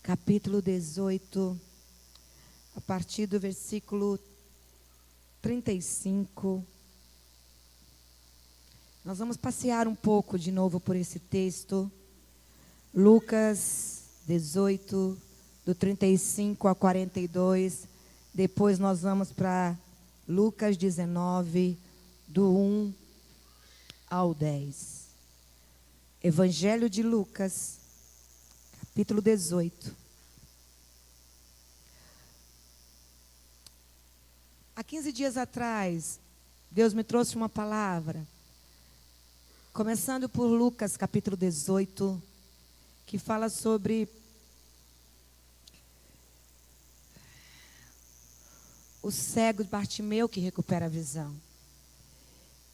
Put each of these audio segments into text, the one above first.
capítulo 18, a partir do versículo 35. Nós vamos passear um pouco de novo por esse texto. Lucas 18, do 35 a 42. Depois nós vamos para Lucas 19, do 1 ao 10. Evangelho de Lucas, capítulo 18. Há 15 dias atrás, Deus me trouxe uma palavra, começando por Lucas, capítulo 18, que fala sobre o cego de Bartimeu que recupera a visão.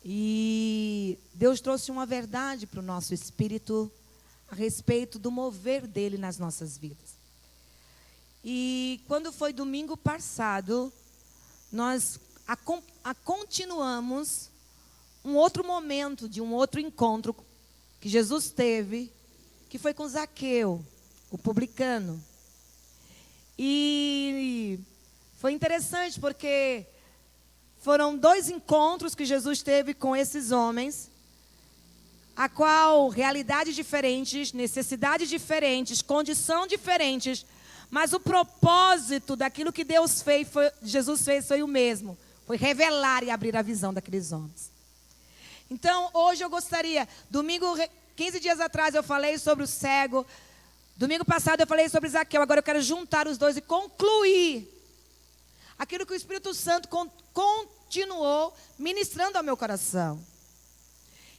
E Deus trouxe uma verdade para o nosso espírito a respeito do mover dele nas nossas vidas. E quando foi domingo passado, nós continuamos um outro momento de um outro encontro que Jesus teve, que foi com Zaqueu, o publicano. E foi interessante porque foram 2 encontros que Jesus teve com esses homens, a qual realidades diferentes, necessidades diferentes, condições diferentes, mas o propósito daquilo que Jesus fez foi o mesmo, foi revelar e abrir a visão daqueles homens. Então, hoje eu gostaria, 15 dias atrás eu falei sobre o cego, domingo passado eu falei sobre Zaqueu, agora eu quero juntar os dois e concluir aquilo que o Espírito Santo continuou ministrando ao meu coração.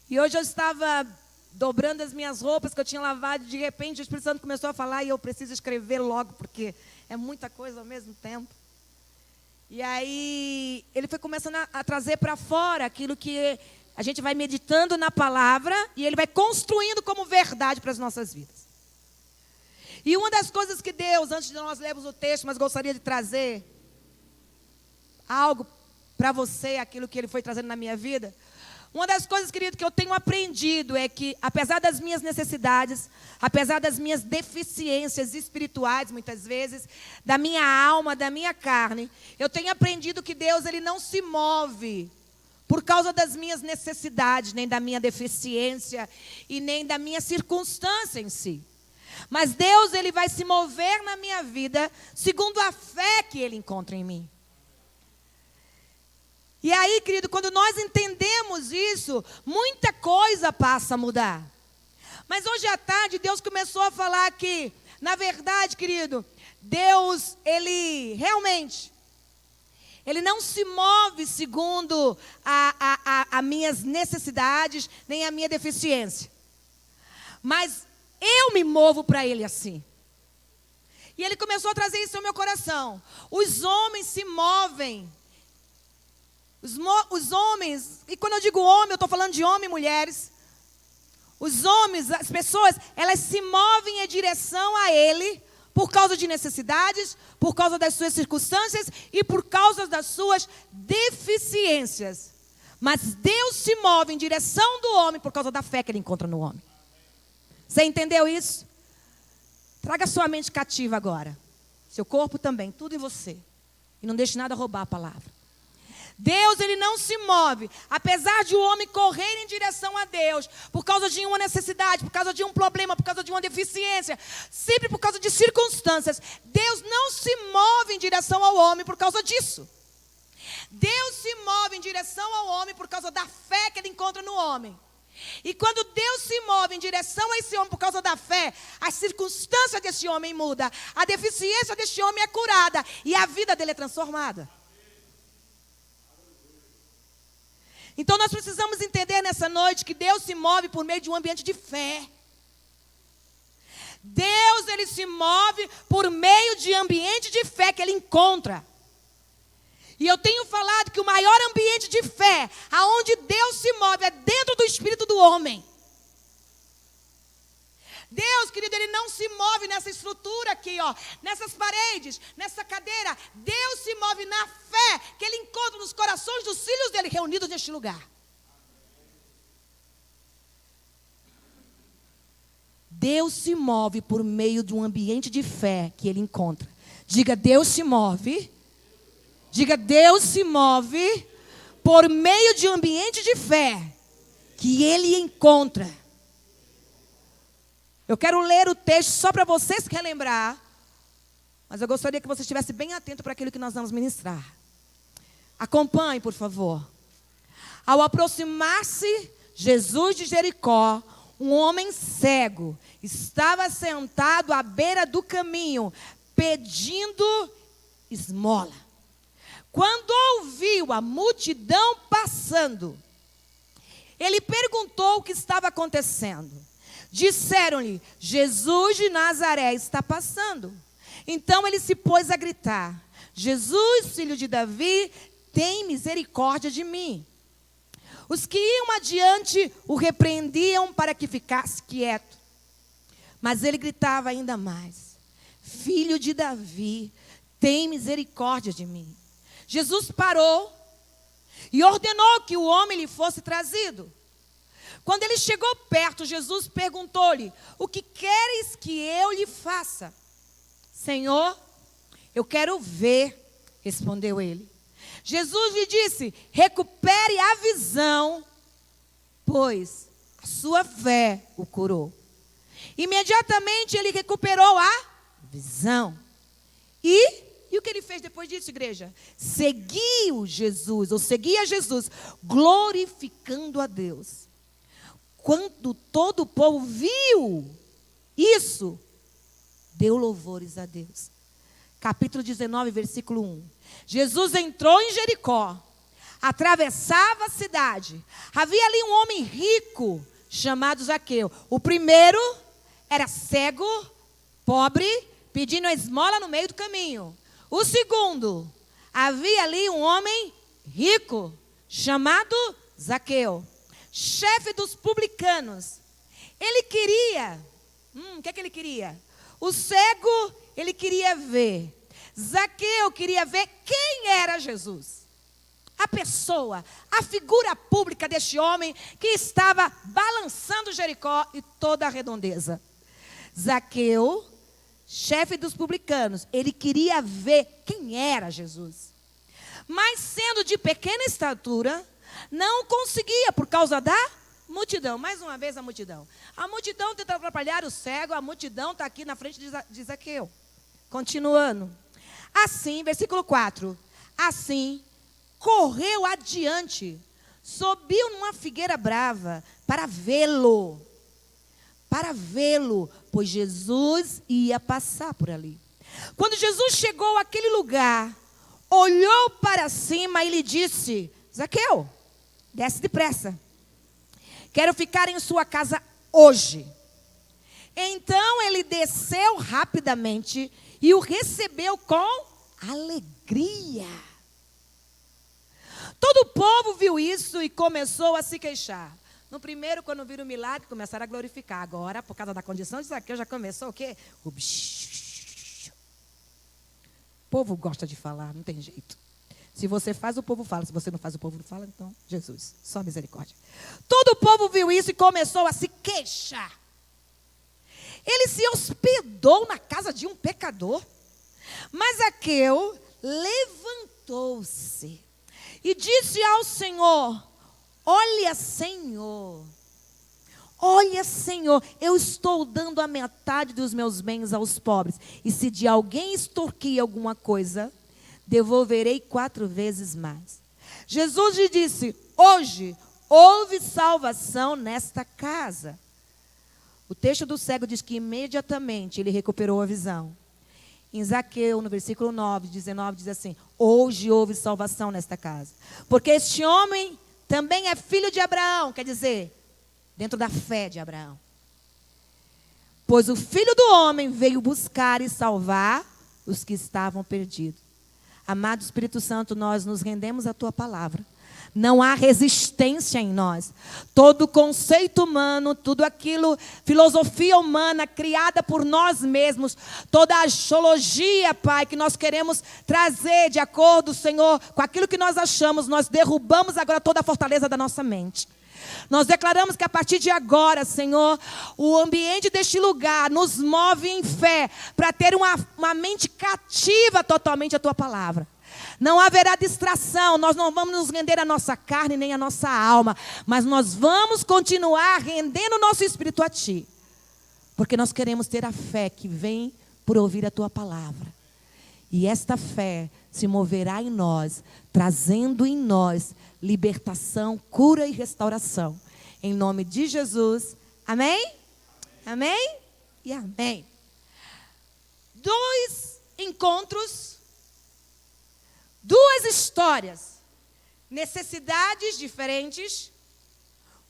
E hoje eu estava dobrando as minhas roupas que eu tinha lavado, e de repente o Espírito Santo começou a falar e eu preciso escrever logo, porque é muita coisa ao mesmo tempo. E aí ele foi começando a trazer para fora aquilo que a gente vai meditando na palavra e ele vai construindo como verdade para as nossas vidas. E uma das coisas que Deus, antes de nós lermos o texto, mas gostaria de trazer algo para você, aquilo que ele foi trazendo na minha vida. Uma das coisas, querido, que eu tenho aprendido é que, apesar das minhas necessidades, apesar das minhas deficiências espirituais, muitas vezes, da minha alma, da minha carne, eu tenho aprendido que Deus, ele não se move por causa das minhas necessidades, nem da minha deficiência e nem da minha circunstância em si. Mas Deus, ele vai se mover na minha vida segundo a fé que ele encontra em mim. E aí, querido, quando nós entendemos isso, muita coisa passa a mudar. Mas hoje à tarde, Deus começou a falar que, na verdade, querido, Deus, ele realmente, ele não se move segundo as minhas necessidades, nem a minha deficiência. Mas eu me movo para ele assim. E ele começou a trazer isso ao meu coração. Os homens se movem. Os homens, e quando eu digo homem, eu estou falando de homens e mulheres. Os homens, as pessoas, elas se movem em direção a ele por causa de necessidades, por causa das suas circunstâncias e por causa das suas deficiências. Mas Deus se move em direção do homem por causa da fé que ele encontra no homem. Você entendeu isso? Traga sua mente cativa agora. Seu corpo também, tudo em você. E não deixe nada roubar a palavra. Deus, ele não se move, apesar de o homem correr em direção a Deus, por causa de uma necessidade, por causa de um problema, por causa de uma deficiência, sempre por causa de circunstâncias. Deus não se move em direção ao homem por causa disso. Deus se move em direção ao homem por causa da fé que ele encontra no homem. E quando Deus se move em direção a esse homem por causa da fé, a circunstância desse homem muda, a deficiência desse homem é curada e a vida dele é transformada. Então nós precisamos entender nessa noite que Deus se move por meio de um ambiente de fé. Deus, ele se move por meio de ambiente de fé que ele encontra. E eu tenho falado que o maior ambiente de fé, aonde Deus se move, é dentro do espírito do homem. Deus, querido, ele não se move nessa estrutura aqui, ó, nessas paredes, nessa cadeira. Deus se move na fé que ele encontra nos corações dos filhos dele reunidos neste lugar. Deus se move por meio de um ambiente de fé que ele encontra. Diga, Deus se move. Diga, Deus se move por meio de um ambiente de fé que ele encontra. Eu quero ler o texto só para vocês relembrar, mas eu gostaria que você estivesse bem atento para aquilo que nós vamos ministrar. Acompanhe, por favor. Ao aproximar-se Jesus de Jericó, um homem cego estava sentado à beira do caminho, pedindo esmola. Quando ouviu a multidão passando, ele perguntou o que estava acontecendo. Disseram-lhe, Jesus de Nazaré está passando. Então ele se pôs a gritar, Jesus, filho de Davi, tem misericórdia de mim. Os que iam adiante o repreendiam para que ficasse quieto. Mas ele gritava ainda mais, filho de Davi, tem misericórdia de mim. Jesus parou e ordenou que o homem lhe fosse trazido. Quando ele chegou perto, Jesus perguntou-lhe, o que queres que eu lhe faça? Senhor, eu quero ver, respondeu ele. Jesus lhe disse, recupere a visão, pois a sua fé o curou. Imediatamente ele recuperou a visão. E o que ele fez depois disso, igreja? Seguia Jesus, glorificando a Deus. Quando todo o povo viu isso, deu louvores a Deus. Capítulo 19, versículo 1. Jesus entrou em Jericó, atravessava a cidade. Havia ali um homem rico, chamado Zaqueu. O primeiro era cego, pobre, pedindo a esmola no meio do caminho. O segundo, havia ali um homem rico, chamado Zaqueu, chefe dos publicanos. Ele queria, o que ele queria? O cego, ele queria ver. Zaqueu queria ver quem era Jesus. A pessoa, a figura pública deste homem que estava balançando Jericó e toda a redondeza. Zaqueu, chefe dos publicanos, ele queria ver quem era Jesus. Mas sendo de pequena estatura, não conseguia por causa da multidão. Mais uma vez a multidão. A multidão tenta atrapalhar o cego, a multidão está aqui na frente de Zaqueu. Continuando. Assim, versículo 4. Assim, correu adiante, subiu numa figueira brava para vê-lo, pois Jesus ia passar por ali. Quando Jesus chegou àquele lugar, olhou para cima e lhe disse, Zaqueu, desce depressa, quero ficar em sua casa hoje. Então ele desceu rapidamente e o recebeu com alegria. Todo o povo viu isso e começou a se queixar. No primeiro, quando viram o milagre, começaram a glorificar. Agora, por causa da condição de Zaqueu, já começou o quê? O povo gosta de falar, não tem jeito. Se você faz, o povo fala. Se você não faz, o povo não fala. Então, Jesus, só misericórdia. Todo o povo viu isso e começou a se queixar. Ele se hospedou na casa de um pecador. Mas Zaqueu levantou-se e disse ao Senhor, olha, Senhor, eu estou dando a metade dos meus bens aos pobres. E se de alguém extorquir alguma coisa, devolverei 4 vezes mais. Jesus lhe disse, hoje houve salvação nesta casa. O texto do cego diz que imediatamente ele recuperou a visão. Em Zaqueu, no versículo 19, diz assim, hoje houve salvação nesta casa. Porque este homem também é filho de Abraão, quer dizer, dentro da fé de Abraão. Pois o Filho do Homem veio buscar e salvar os que estavam perdidos. Amado Espírito Santo, nós nos rendemos à Tua palavra. Não há resistência em nós. Todo conceito humano, tudo aquilo, filosofia humana criada por nós mesmos, toda a axiologia, Pai, que nós queremos trazer de acordo, Senhor, com aquilo que nós achamos, nós derrubamos agora toda a fortaleza da nossa mente. Nós declaramos que a partir de agora, Senhor, o ambiente deste lugar nos move em fé para ter uma mente cativa totalmente à Tua palavra. Não haverá distração, nós não vamos nos render à nossa carne nem à nossa alma, mas nós vamos continuar rendendo o nosso espírito a Ti, porque nós queremos ter a fé que vem por ouvir a Tua palavra. E esta fé se moverá em nós, trazendo em nós libertação, cura e restauração. Em nome de Jesus, amém? Amém? E amém. 2 encontros, 2 histórias, necessidades diferentes,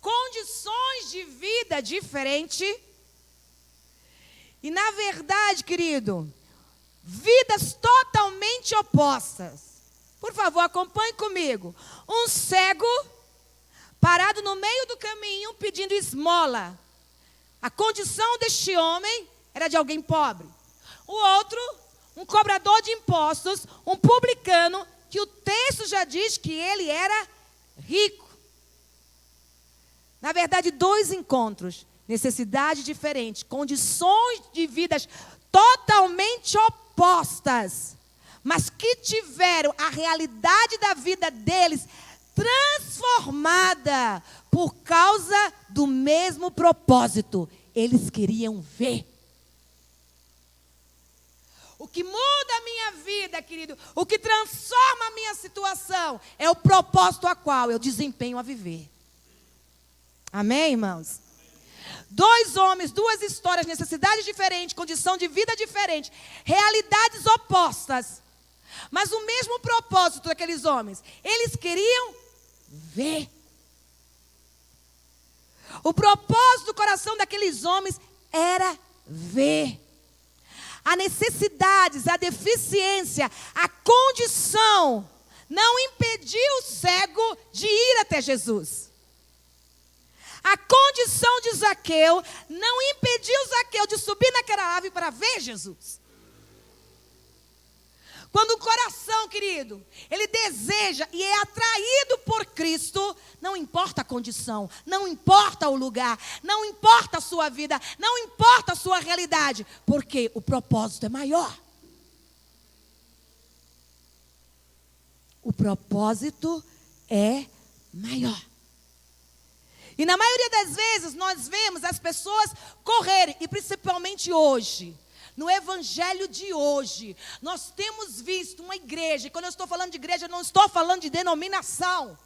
condições de vida diferentes. E na verdade, querido, vidas totalmente opostas. Por favor, acompanhe comigo. Um cego parado no meio do caminho pedindo esmola. A condição deste homem era de alguém pobre. O outro, um cobrador de impostos, um publicano, que o texto já diz que ele era rico. Na verdade, 2 encontros, necessidades diferentes, condições de vidas totalmente opostas, mas que tiveram a realidade da vida deles transformada por causa do mesmo propósito. Eles queriam ver. O que muda a minha vida, querido, o que transforma a minha situação, é o propósito a qual eu desempenho a viver. Amém, irmãos? 2 homens, 2 histórias, necessidades diferentes, condição de vida diferente, realidades opostas, mas o mesmo propósito daqueles homens. Eles queriam ver. O propósito do coração daqueles homens era ver. A necessidades, a deficiência, a condição não impediu o cego de ir até Jesus. A condição de Zaqueu não impediu Zaqueu de subir naquela árvore para ver Jesus. Quando o coração, querido, ele deseja e é atraído por Cristo, não importa a condição, não importa o lugar, não importa a sua vida, não importa a sua realidade, porque o propósito é maior. O propósito é maior. E na maioria das vezes nós vemos as pessoas correrem, e principalmente hoje, no evangelho de hoje, nós temos visto uma igreja, e quando eu estou falando de igreja, eu não estou falando de denominação,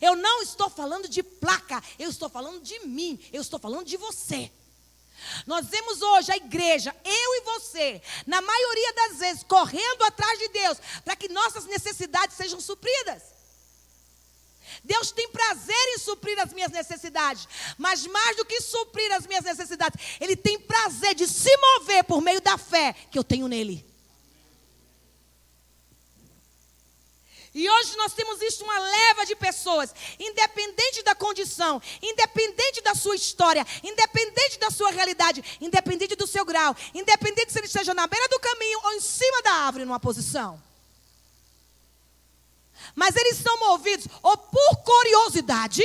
eu não estou falando de placa, eu estou falando de mim, eu estou falando de você. Nós vemos hoje a igreja, eu e você, na maioria das vezes, correndo atrás de Deus, para que nossas necessidades sejam supridas. Deus tem prazer em suprir as minhas necessidades, mas mais do que suprir as minhas necessidades, Ele tem prazer de se mover por meio da fé que eu tenho nele. E hoje nós temos visto uma leva de pessoas, independente da condição, independente da sua história, independente da sua realidade, independente do seu grau, independente se ele esteja na beira do caminho ou em cima da árvore numa posição. Mas eles são movidos ou por curiosidade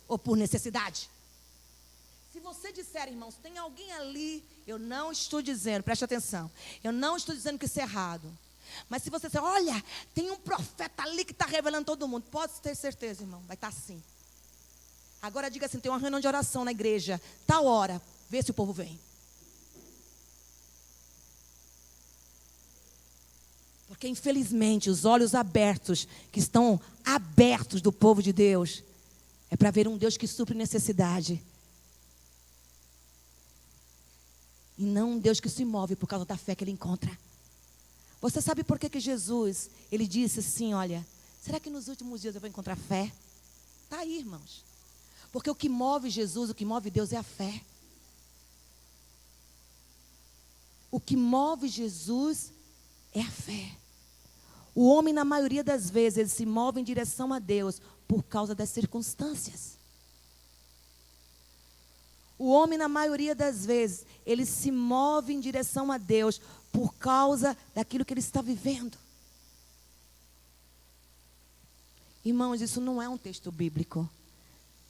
ou por necessidade. Se você disser, irmãos, tem alguém ali, eu não estou dizendo, preste atenção, eu não estou dizendo que isso é errado. Mas se você disser, olha, tem um profeta ali que está revelando todo mundo, pode ter certeza, irmão, vai estar assim. Agora diga assim, tem uma reunião de oração na igreja, tal hora, vê se o povo vem. Porque infelizmente os olhos abertos, que estão abertos do povo de Deus, é para ver um Deus que supre necessidade. E não um Deus que se move por causa da fé que ele encontra. Você sabe por que Jesus, ele disse assim, olha, será que nos últimos dias eu vou encontrar fé? Está aí, irmãos. Porque o que move Jesus, o que move Deus é a fé. O que move Jesus é a fé. O homem, na maioria das vezes, ele se move em direção a Deus por causa das circunstâncias. O homem, na maioria das vezes, ele se move em direção a Deus por causa daquilo que ele está vivendo. Irmãos, isso não é um texto bíblico.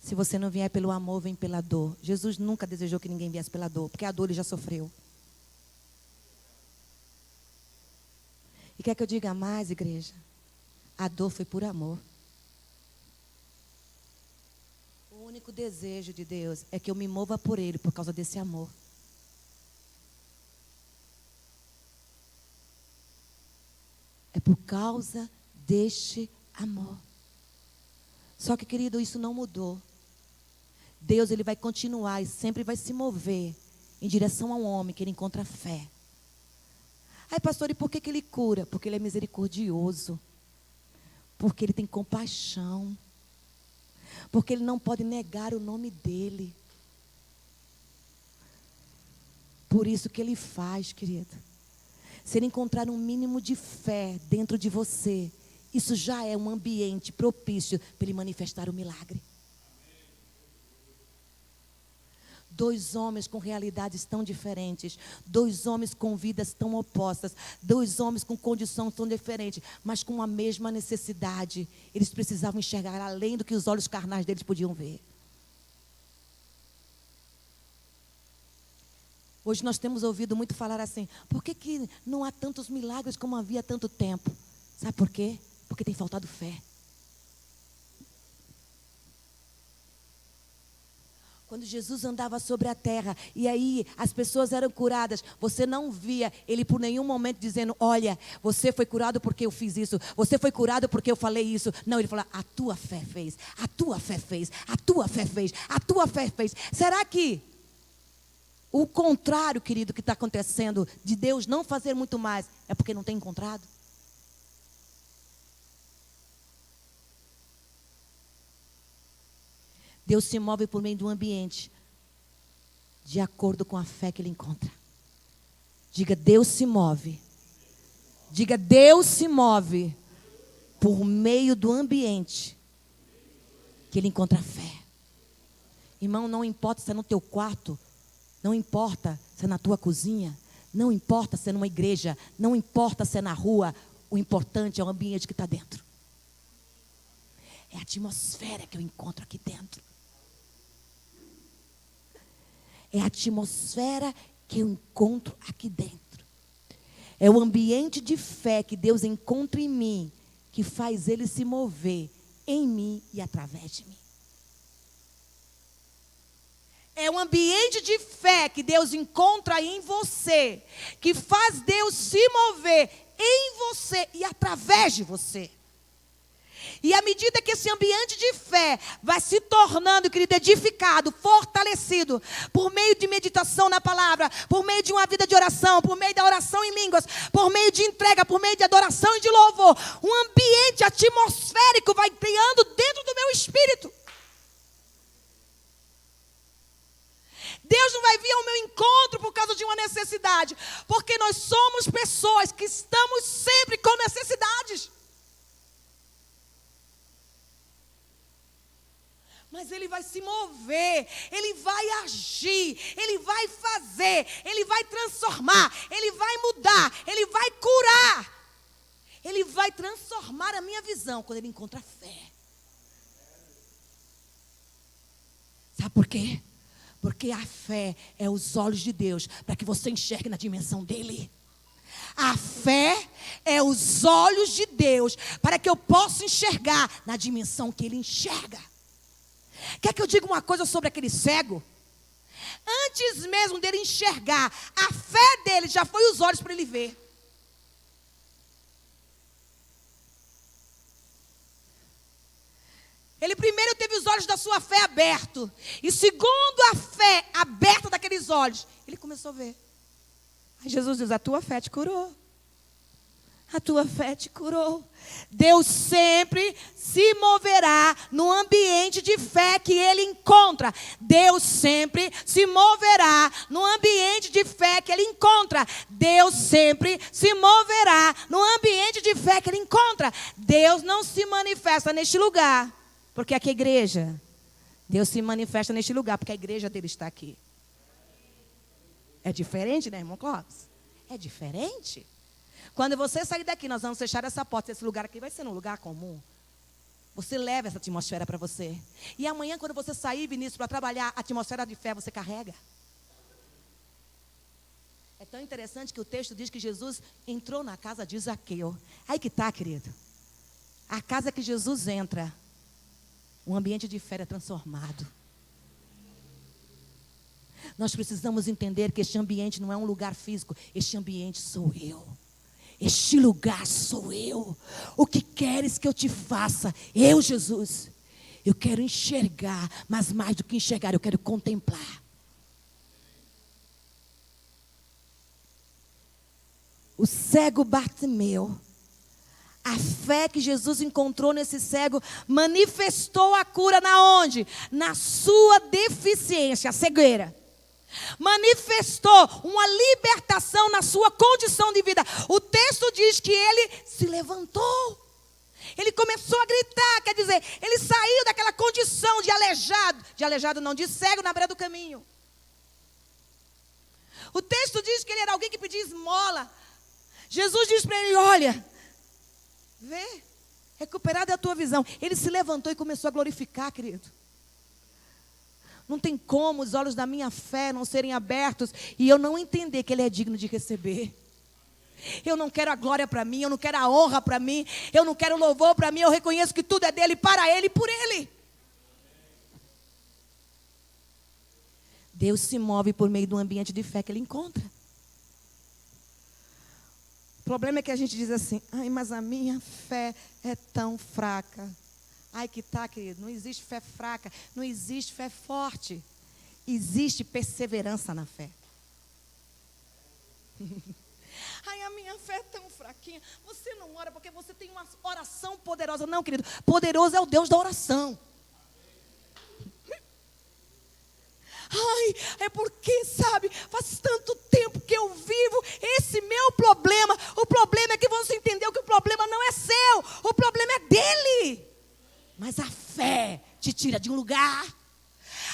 Se você não vier pelo amor, vem pela dor. Jesus nunca desejou que ninguém viesse pela dor, porque a dor ele já sofreu. E quer que eu diga mais, igreja? A dor foi por amor. O único desejo de Deus é que eu me mova por Ele por causa desse amor. É por causa deste amor. Só que, querido, isso não mudou. Deus ele vai continuar e sempre vai se mover em direção ao homem que ele encontra fé. Ai, pastor, e por que ele cura? Porque ele é misericordioso. Porque ele tem compaixão. Porque ele não pode negar o nome dele. Por isso que ele faz, querido. Se ele encontrar um mínimo de fé dentro de você, isso já é um ambiente propício para ele manifestar o milagre. Dois homens com realidades tão diferentes, dois homens com vidas tão opostas, dois homens com condições tão diferentes, mas com a mesma necessidade. Eles precisavam enxergar além do que os olhos carnais deles podiam ver. Hoje nós temos ouvido muito falar assim, por que não há tantos milagres como havia há tanto tempo? Sabe por quê? Porque tem faltado fé. Quando Jesus andava sobre a terra e aí as pessoas eram curadas, você não via ele por nenhum momento dizendo, olha, você foi curado porque eu fiz isso, você foi curado porque eu falei isso. Não, ele falou, a tua fé fez, a tua fé fez, a tua fé fez, a tua fé fez. Será que o contrário, querido, que está acontecendo, de Deus não fazer muito mais, é porque não tem encontrado? Deus se move por meio de um ambiente de acordo com a fé que ele encontra. Diga, Deus se move. Diga, Deus se move por meio do ambiente que ele encontra fé. Irmão, não importa se é no teu quarto, não importa se é na tua cozinha, não importa se é numa igreja, não importa se é na rua, o importante é o ambiente que está dentro. É a atmosfera que eu encontro aqui dentro. É a atmosfera que eu encontro aqui dentro. É o ambiente de fé que Deus encontra em mim, que faz Ele se mover em mim e através de mim. É um ambiente de fé que Deus encontra em você, que faz Deus se mover em você e através de você. E à medida que esse ambiente de fé vai se tornando, querido, edificado, fortalecido, por meio de meditação na palavra, por meio de uma vida de oração, por meio da oração em línguas, por meio de entrega, por meio de adoração e de louvor, um ambiente atmosférico vai criando dentro do meu espírito. Deus não vai vir ao meu encontro por causa de uma necessidade, porque nós somos pessoas que estamos sempre com necessidades. Mas Ele vai se mover, Ele vai agir, Ele vai fazer, Ele vai transformar, Ele vai mudar, Ele vai curar. Ele vai transformar a minha visão quando Ele encontra fé. Sabe por quê? Porque a fé é os olhos de Deus para que você enxergue na dimensão dEle. A fé é os olhos de Deus para que eu possa enxergar na dimensão que Ele enxerga. Quer que eu diga uma coisa sobre aquele cego? Antes mesmo dele enxergar, a fé dele já foi os olhos para ele ver. Ele primeiro teve os olhos da sua fé abertos. E segundo a fé aberta daqueles olhos, ele começou a ver. Aí Jesus diz, a tua fé te curou. A tua fé te curou. Deus sempre se moverá no ambiente de fé que Ele encontra. Deus sempre se moverá no ambiente de fé que Ele encontra. Deus sempre se moverá no ambiente de fé que Ele encontra. Deus não se manifesta neste lugar, porque aqui é igreja. Deus se manifesta neste lugar, porque a igreja dele está aqui. É diferente, né, irmão Clóvis? É diferente. Quando você sair daqui, nós vamos fechar essa porta. Esse lugar aqui vai ser um lugar comum. Você leva essa atmosfera para você. E amanhã, quando você sair, Vinícius, para trabalhar, a atmosfera de fé você carrega. É tão interessante que o texto diz que Jesus entrou na casa de Zaqueu. Aí que está, querido. A casa que Jesus entra, um ambiente de fé é transformado. Nós precisamos entender que este ambiente não é um lugar físico. Este ambiente sou eu. Este lugar sou eu. O que queres que eu te faça? Eu, Jesus. Eu quero enxergar, mas mais do que enxergar, eu quero contemplar. O cego Bartimeu, a fé que Jesus encontrou nesse cego, manifestou a cura na onde? Na sua deficiência, a cegueira. Manifestou uma libertação na sua condição de vida. O texto diz que ele se levantou. Ele começou a gritar, quer dizer, ele saiu daquela condição de aleijado não, de cego na beira do caminho. O texto diz que ele era alguém que pedia esmola. Jesus diz para ele, olha, vê, recuperada é a tua visão. Ele se levantou e começou a glorificar, querido. Não tem como os olhos da minha fé não serem abertos e eu não entender que ele é digno de receber. Eu não quero a glória para mim, eu não quero a honra para mim, eu não quero o louvor para mim, eu reconheço que tudo é dele, para ele e por ele. Deus se move por meio de um ambiente de fé que ele encontra. O problema é que a gente diz assim, ai, mas a minha fé é tão fraca. Ai, que tá, querido, não existe fé fraca, não existe fé forte. Existe perseverança na fé. Ai, a minha fé é tão fraquinha. Você não ora porque você tem uma oração poderosa. Não, querido, poderoso é o Deus da oração. Ai, é porque, sabe, faz tanto tempo que eu vivo esse meu problema. O problema é que você entendeu que o problema não é seu, o problema é dele. Mas a fé te tira de um lugar.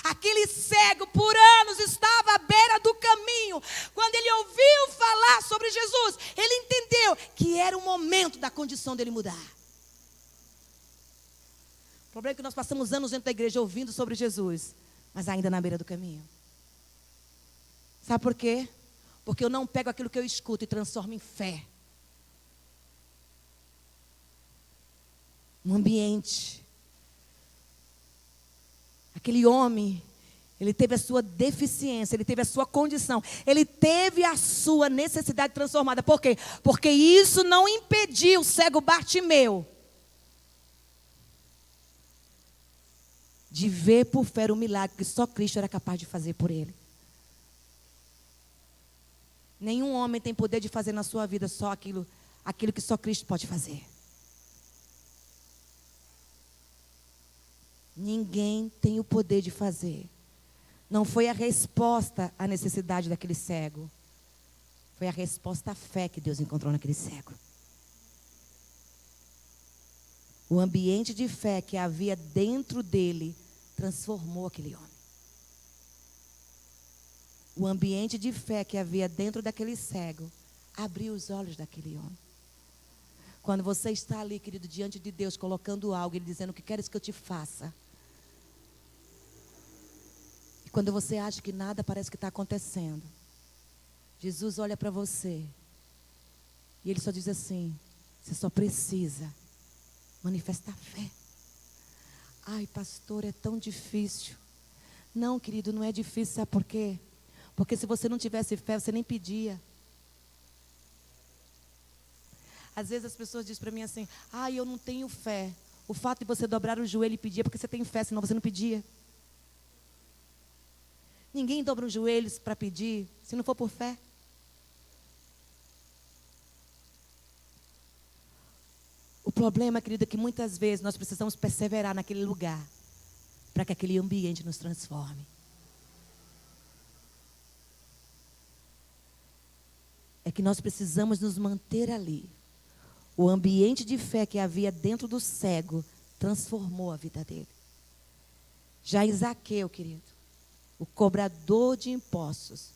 Aquele cego por anos estava à beira do caminho. Quando ele ouviu falar sobre Jesus, ele entendeu que era o momento da condição dele mudar. O problema é que nós passamos anos dentro da igreja ouvindo sobre Jesus, mas ainda na beira do caminho. Sabe por quê? Porque eu não pego aquilo que eu escuto e transformo em fé. Um ambiente. Aquele homem, ele teve a sua deficiência, ele teve a sua condição, ele teve a sua necessidade transformada. Por quê? Porque isso não impediu o cego Bartimeu de ver por fé o milagre que só Cristo era capaz de fazer por ele. Nenhum homem tem poder de fazer na sua vida só aquilo que só Cristo pode fazer. Ninguém tem o poder de fazer. Não foi a resposta à necessidade daquele cego. Foi a resposta à fé que Deus encontrou naquele cego. O ambiente de fé que havia dentro dele transformou aquele homem. O ambiente de fé que havia dentro daquele cego abriu os olhos daquele homem. Quando você está ali, querido, diante de Deus, colocando algo, Ele dizendo, o que queres que eu te faça? E quando você acha que nada parece que está acontecendo, Jesus olha para você e Ele só diz assim, você só precisa manifestar fé. Ai, pastor, é tão difícil. Não, querido, não é difícil, sabe por quê? Porque se você não tivesse fé, você nem pedia. Às vezes as pessoas dizem para mim assim, eu não tenho fé. O fato de você dobrar o joelho e pedir é porque você tem fé, senão você não pedia. Ninguém dobra os joelhos para pedir, se não for por fé. O problema, querida, é que muitas vezes nós precisamos perseverar naquele lugar, para que aquele ambiente nos transforme. É que nós precisamos nos manter ali. O ambiente de fé que havia dentro do cego transformou a vida dele. Já em Zaqueu, querido, o cobrador de impostos,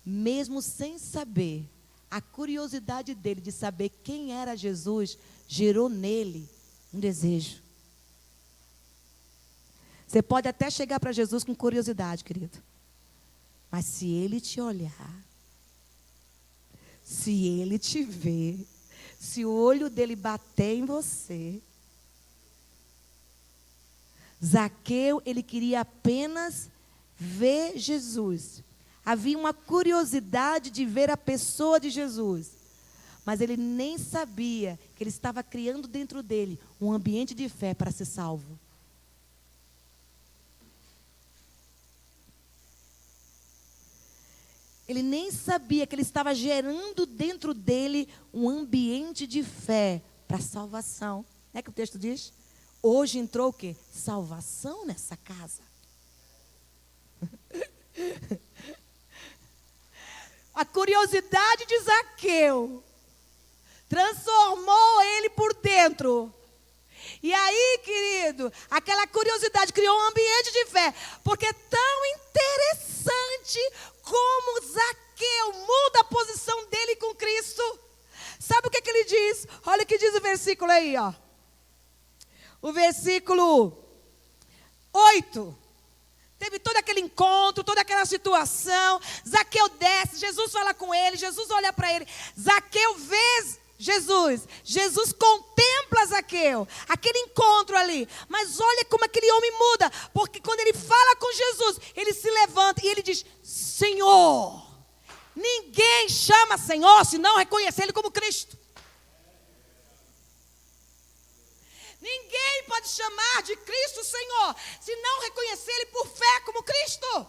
mesmo sem saber, a curiosidade dele de saber quem era Jesus, gerou nele um desejo. Você pode até chegar para Jesus com curiosidade, querido. Mas se ele te olhar, se ele te ver, se o olho dele bater em você, Zaqueu, ele queria apenas ver Jesus. Havia uma curiosidade de ver a pessoa de Jesus. Mas ele nem sabia que ele estava criando dentro dele um ambiente de fé para ser salvo. Ele nem sabia que ele estava gerando dentro dele um ambiente de fé para salvação. Não é que o texto diz? Hoje entrou o quê? Salvação nessa casa. A curiosidade de Zaqueu transformou ele por dentro. E aí, querido, aquela curiosidade criou um ambiente de fé. Porque é tão interessante como Zaqueu muda a posição dele com Cristo. Sabe o que ele diz? Olha o que diz o versículo aí, ó. O versículo 8. Teve todo aquele encontro, toda aquela situação. Zaqueu desce, Jesus fala com ele, Jesus olha para ele. Zaqueu vê Jesus. Jesus contempla Zaqueu. Aquele encontro ali. Mas olha como aquele homem muda. Porque quando ele fala com Jesus, ele se levanta e ele diz: Senhor. Ninguém chama Senhor se não reconhecer Ele como Cristo. Ninguém pode chamar de Cristo Senhor se não reconhecer Ele por fé como Cristo.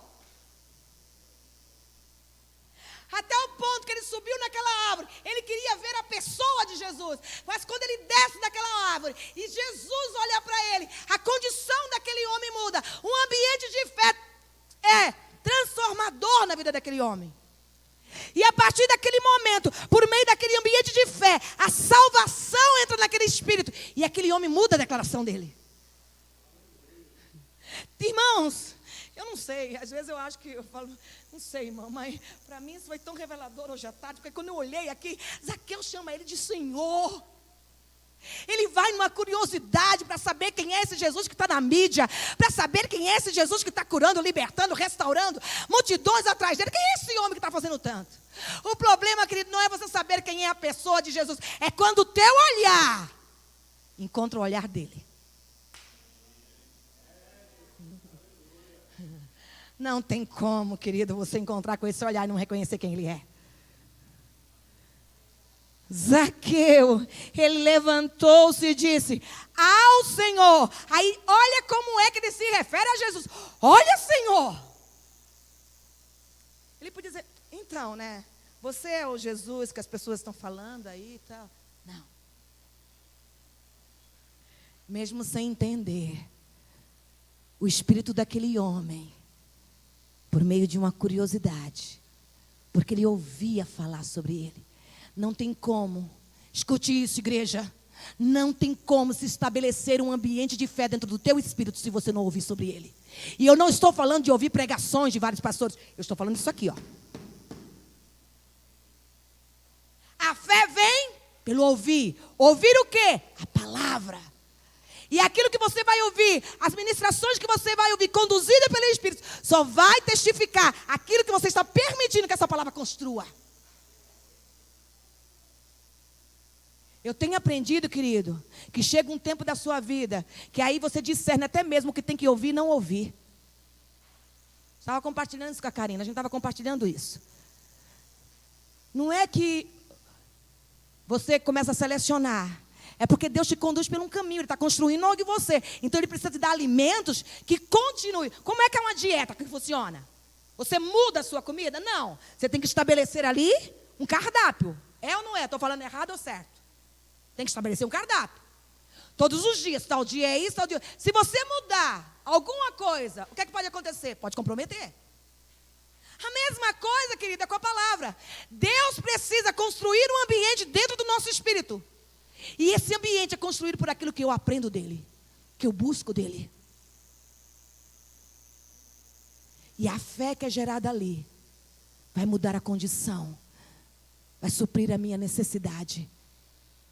Até o ponto que ele subiu naquela árvore, ele queria ver a pessoa de Jesus. Mas quando ele desce daquela árvore e Jesus olha para ele, a condição daquele homem muda. Um ambiente de fé é transformador na vida daquele homem. E a partir daquele momento, por meio daquele ambiente de fé, a salvação entra naquele espírito. E aquele homem muda a declaração dele. Irmãos, eu não sei, às vezes eu acho que eu falo, não sei, irmão, mas para mim isso foi tão revelador hoje à tarde, porque quando eu olhei aqui, Zaqueu chama ele de Senhor. Ele vai numa curiosidade para saber quem é esse Jesus que está na mídia, para saber quem é esse Jesus que está curando, libertando, restaurando, multidões atrás dele. Quem é esse homem que está fazendo tanto? O problema, querido, não é você saber quem é a pessoa de Jesus, é quando o teu olhar encontra o olhar dele. Não tem como, querido, você encontrar com esse olhar e não reconhecer quem ele é. Zaqueu, ele levantou-se e disse: ao Senhor. Aí olha como é que ele se refere a Jesus. Olha, Senhor. Ele podia dizer: então, né, você é o Jesus que as pessoas estão falando aí e tal. Não. Mesmo sem entender, o espírito daquele homem, por meio de uma curiosidade, porque ele ouvia falar sobre ele. Não tem como, escute isso, igreja, não tem como se estabelecer um ambiente de fé dentro do teu espírito se você não ouvir sobre ele. E eu não estou falando de ouvir pregações de vários pastores, eu estou falando disso aqui, ó. A fé vem pelo ouvir. Ouvir o quê? A palavra. E aquilo que você vai ouvir, as ministrações que você vai ouvir, conduzida pelo Espírito, só vai testificar aquilo que você está permitindo que essa palavra construa. Eu tenho aprendido, querido, que chega um tempo da sua vida, que aí você discerne até mesmo o que tem que ouvir e não ouvir. Estava compartilhando isso com a Karina, a gente estava compartilhando isso. Não é que você começa a selecionar, é porque Deus te conduz por um caminho, Ele está construindo algo em você. Então Ele precisa te dar alimentos que continuem. Como é que é uma dieta que funciona? Você muda a sua comida? Não. Você tem que estabelecer ali um cardápio. É ou não é? Estou falando errado ou certo? Tem que estabelecer um cardápio. Todos os dias, tal dia é isso, tal dia. Se você mudar alguma coisa, o que é que pode acontecer? Pode comprometer. A mesma coisa, querida, com a palavra. Deus precisa construir um ambiente dentro do nosso espírito. E esse ambiente é construído por aquilo que eu aprendo dele, que eu busco dele. E a fé que é gerada ali vai mudar a condição, vai suprir a minha necessidade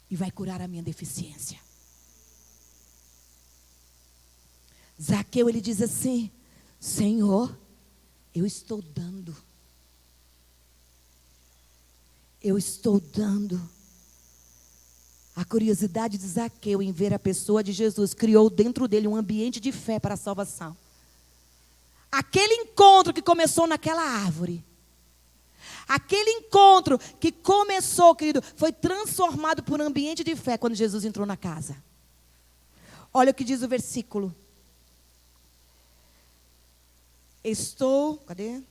e vai curar a minha deficiência. Zaqueu, ele diz assim: Senhor, eu estou dando. Eu estou dando. A curiosidade de Zaqueu em ver a pessoa de Jesus criou dentro dele um ambiente de fé para a salvação. Aquele encontro que começou naquela árvore, aquele encontro que começou, querido, foi transformado por um ambiente de fé quando Jesus entrou na casa. Olha o que diz o versículo. Cadê?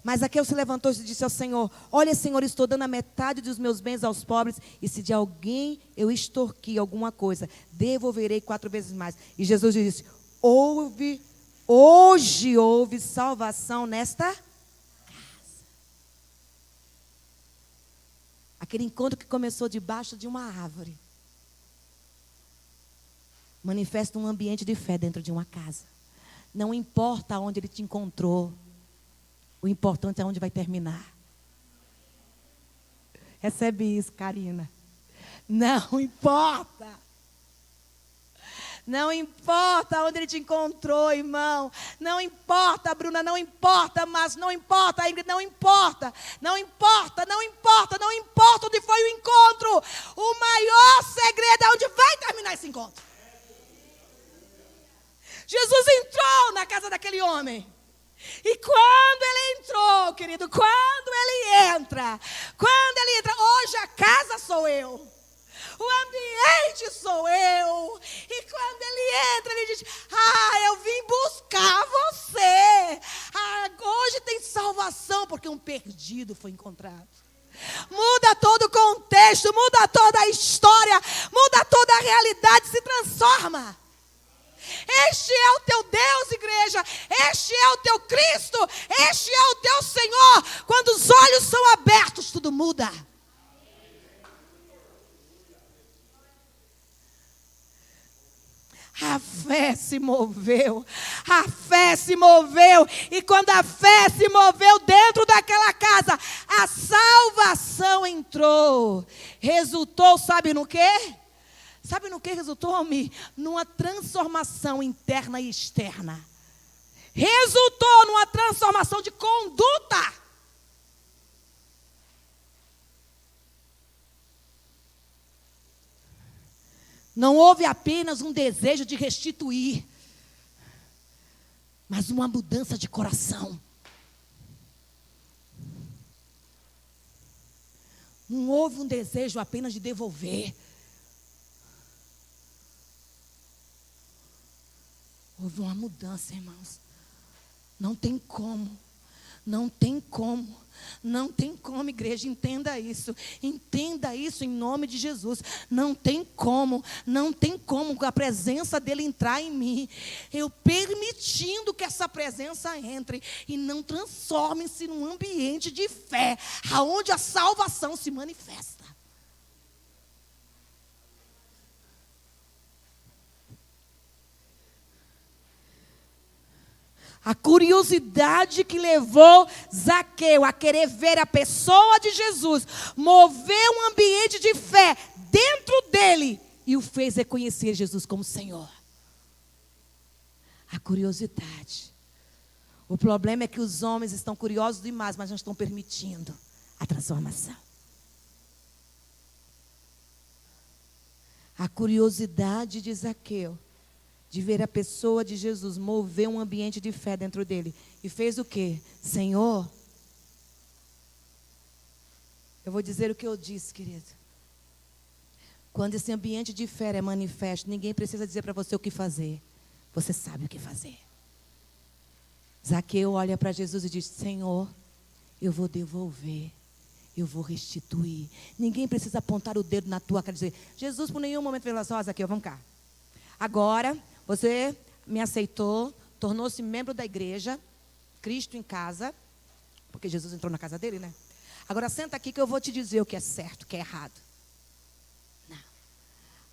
Mas Zaqueu se levantou e disse ao Senhor: olha, Senhor, estou dando a metade dos meus bens aos pobres, e se de alguém eu extorquir alguma coisa, devolverei 4 vezes mais. E Jesus disse: hoje houve salvação nesta casa. Aquele encontro que começou debaixo de uma árvore manifesta um ambiente de fé dentro de uma casa. Não importa onde ele te encontrou, o importante é onde vai terminar. Recebe isso, Karina. Não importa. Não importa onde ele te encontrou, irmão. Não importa, Bruna, não importa, mas não importa, Ingrid, não importa. Não importa, não importa, não importa onde foi o encontro. O maior segredo é onde vai terminar esse encontro. Jesus entrou na casa daquele homem. E quando ele entrou, querido, quando ele entra, hoje a casa sou eu, o ambiente sou eu. E quando ele entra, ele diz: eu vim buscar você. Hoje tem salvação, porque um perdido foi encontrado. Muda todo o contexto, muda toda a história, muda toda a realidade, se transforma. Este é o teu Deus, igreja. Este é o teu Cristo. Este é o teu Senhor. Quando os olhos são abertos, tudo muda. A fé se moveu. A fé se moveu. E quando a fé se moveu dentro daquela casa, a salvação entrou. Resultou, sabe no quê? Sabe no que resultou, homem? Numa transformação interna e externa. Resultou numa transformação de conduta. Não houve apenas um desejo de restituir, mas uma mudança de coração. Não houve um desejo apenas de devolver. Houve uma mudança, irmãos. Não tem como. Não tem como. Não tem como, igreja. Entenda isso. Entenda isso em nome de Jesus. Não tem como. Não tem como a presença dele entrar em mim. Eu permitindo que essa presença entre. E não transforme-se num ambiente de fé, aonde a salvação se manifesta. A curiosidade que levou Zaqueu a querer ver a pessoa de Jesus moveu um ambiente de fé dentro dele e o fez reconhecer Jesus como Senhor. A curiosidade. O problema é que os homens estão curiosos demais, mas não estão permitindo a transformação. A curiosidade de Zaqueu de ver a pessoa de Jesus mover um ambiente de fé dentro dele. E fez o quê? Senhor, eu vou dizer o que eu disse, querido. Quando esse ambiente de fé é manifesto, ninguém precisa dizer para você o que fazer. Você sabe o que fazer. Zaqueu olha para Jesus e diz: Senhor, eu vou devolver. Eu vou restituir. Ninguém precisa apontar o dedo na tua cara e dizer: Jesus, por nenhum momento, falou assim: Zaqueu, vamos cá. Agora, você me aceitou, tornou-se membro da igreja, Cristo em casa, porque Jesus entrou na casa dele, né? Agora senta aqui que eu vou te dizer o que é certo, o que é errado. Não.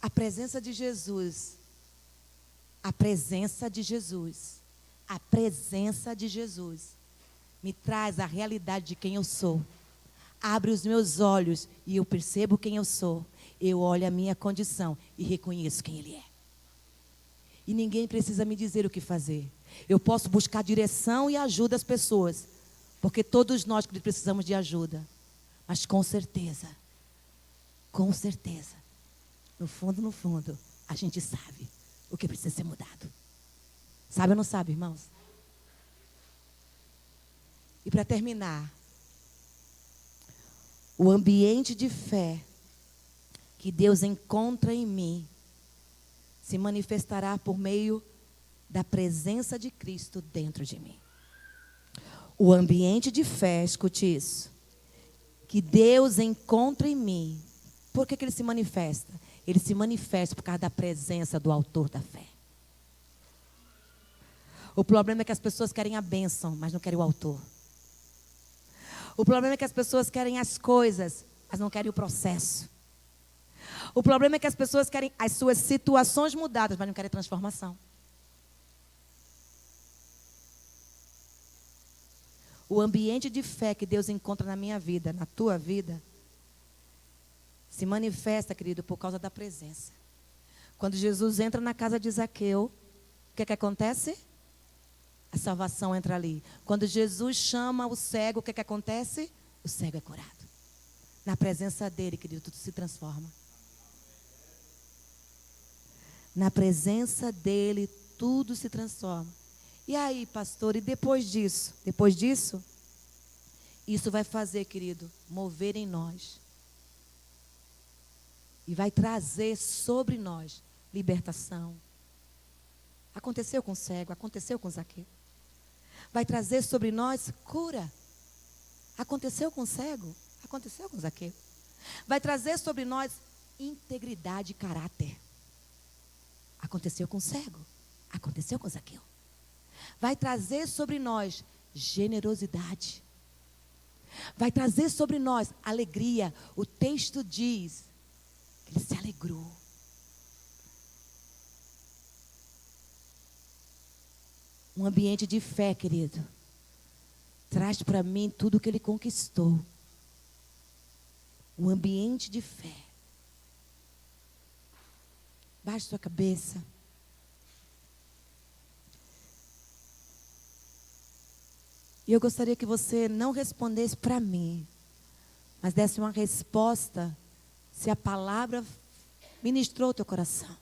A presença de Jesus, a presença de Jesus, a presença de Jesus me traz a realidade de quem eu sou. Abre os meus olhos e eu percebo quem eu sou. eu olho a minha condição e reconheço quem Ele é. E ninguém precisa me dizer o que fazer. Eu posso buscar direção e ajuda às pessoas, porque todos nós precisamos de ajuda. Mas com certeza, no fundo, a gente sabe o que precisa ser mudado. Sabe ou não sabe, irmãos? E para terminar, o ambiente de fé que Deus encontra em mim se manifestará por meio da presença de Cristo dentro de mim. O ambiente de fé, escute isso, que Deus encontra em mim. Por que ele se manifesta? Ele se manifesta por causa da presença do autor da fé. O problema é que as pessoas querem a bênção, mas não querem o autor. O problema é que as pessoas querem as coisas, mas não querem o processo. O problema é que as pessoas querem as suas situações mudadas, mas não querem transformação. O ambiente de fé que Deus encontra na minha vida, na tua vida, se manifesta, querido, por causa da presença. Quando Jesus entra na casa de Zaqueu, o que acontece? A salvação entra ali. Quando Jesus chama o cego, o que acontece? O cego é curado. Na presença dele, querido, tudo se transforma. Na presença dele, tudo se transforma. E aí, pastor, e depois disso? Depois disso, isso vai fazer, querido, mover em nós. E vai trazer sobre nós libertação. Aconteceu com o cego, aconteceu com Zaqueu. Vai trazer sobre nós cura. Aconteceu com o cego, aconteceu com Zaqueu. Vai trazer sobre nós integridade e caráter. Aconteceu com o cego, aconteceu com Zaqueu. Vai trazer sobre nós generosidade. Vai trazer sobre nós alegria. O texto diz que ele se alegrou. Um ambiente de fé, querido, traz para mim tudo o que ele conquistou. Um ambiente de fé. Baixe sua cabeça. E eu gostaria que você não respondesse para mim, mas desse uma resposta se a palavra ministrou o teu coração.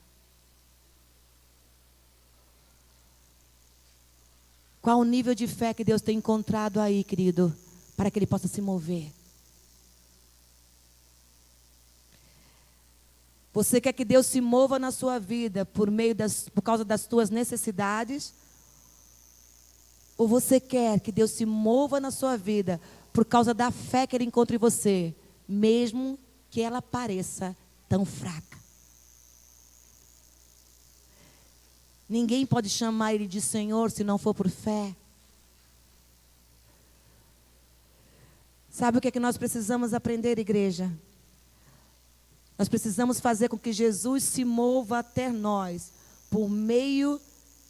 Qual o nível de fé que Deus tem encontrado aí, querido, para que ele possa se mover? Você quer que Deus se mova na sua vida por causa das tuas necessidades? Ou você quer que Deus se mova na sua vida por causa da fé que Ele encontra em você, mesmo que ela pareça tão fraca? Ninguém pode chamar Ele de Senhor se não for por fé. Sabe o que é que nós precisamos aprender, igreja? Nós precisamos fazer com que Jesus se mova até nós por meio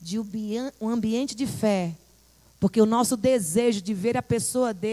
de um ambiente de fé. Porque o nosso desejo de ver a pessoa dele